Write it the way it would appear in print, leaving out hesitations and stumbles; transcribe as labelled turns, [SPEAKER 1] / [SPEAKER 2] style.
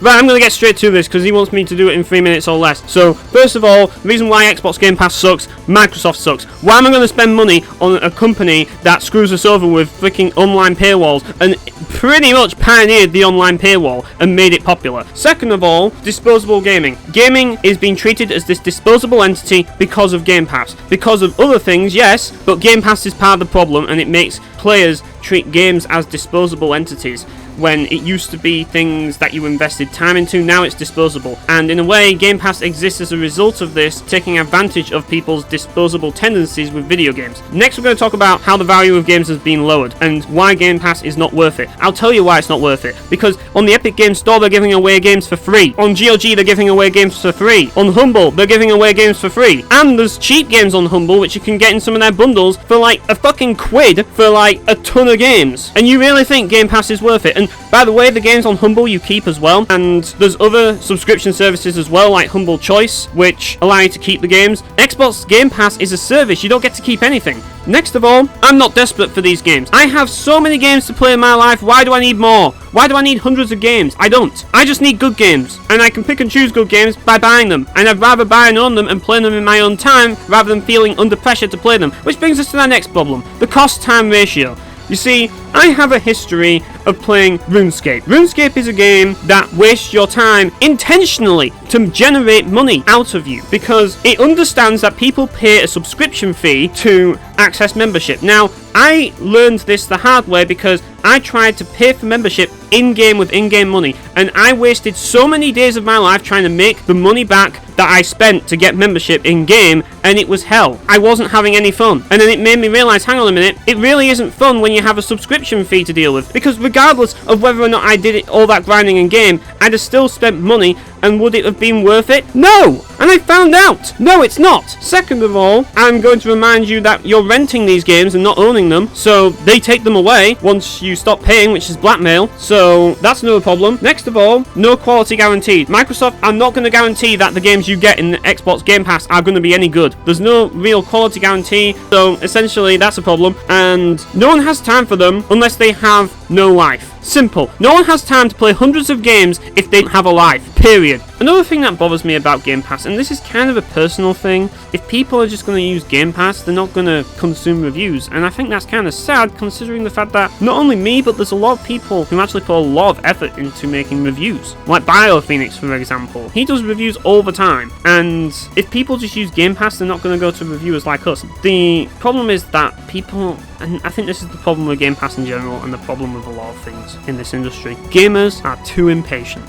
[SPEAKER 1] Right, I'm going to get straight to this because he wants me to do it in 3 minutes or less. So, first of all, the reason why Xbox Game Pass sucks, Microsoft sucks. Why am I going to spend money on a company that screws us over with freaking online paywalls and pretty much pioneered the online paywall and made it popular? Second of all, disposable gaming. Gaming is being treated as this disposable entity because of Game Pass. Because of other things, yes, but Game Pass is part of the problem, and it makes players treat games as disposable entities. When it used to be things that you invested time into, now it's disposable. And in a way, Game Pass exists as a result of this, taking advantage of people's disposable tendencies with video games. Next, we're going to talk about how the value of games has been lowered, and why Game Pass is not worth it. I'll tell you why it's not worth it. Because on the Epic Games Store, they're giving away games for free. On GOG, they're giving away games for free. On Humble, they're giving away games for free. And there's cheap games on Humble, which you can get in some of their bundles for like a fucking quid for like a ton of games. And you really think Game Pass is worth it? And by the way, the games on Humble you keep as well, and there's other subscription services as well, like Humble Choice, which allow you to keep the games. Xbox Game Pass is a service, you don't get to keep anything. Next of all, I'm not desperate for these games. I have so many games to play in my life, why do I need more? Why do I need hundreds of games? I don't. I just need good games, and I can pick and choose good games by buying them, and I'd rather buy and own them and play them in my own time, rather than feeling under pressure to play them. Which brings us to our next problem, the cost-time ratio. You see, I have a history of playing RuneScape. RuneScape is a game that wastes your time intentionally to generate money out of you, because it understands that people pay a subscription fee to access membership. Now, I learned this the hard way because I tried to pay for membership in-game with in-game money, and I wasted so many days of my life trying to make the money back that I spent to get membership in-game, and it was hell. I wasn't having any fun. And then it made me realise, hang on a minute, it really isn't fun when you have a subscription fee to deal with, because regardless of whether or not I did all that grinding in-game, I'd have still spent money, and would it have been worth it? No! And I found out! No, it's not! Second of all, I'm going to remind you that you're renting these games and not owning them, so they take them away once you stop paying, which is blackmail, so that's another problem. Next of all, no quality guaranteed. Microsoft are not going to guarantee that the games you get in the Xbox Game Pass are going to be any good. There's no real quality guarantee, so essentially that's a problem, and no one has time for them unless they have no life. Simple. No one has time to play hundreds of games if they don't have a life. Period. Another thing that bothers me about Game Pass, and this is kind of a personal thing, if people are just going to use Game Pass, they're not going to consume reviews, and I think that's kind of sad considering the fact that not only me, but there's a lot of people who actually put a lot of effort into making reviews. Like BioPhoenix, for example. He does reviews all the time, and if people just use Game Pass, they're not going to go to reviewers like us. The problem is that people, and I think this is the problem with Game Pass in general, and the problem with a lot of things in this industry, gamers are too impatient.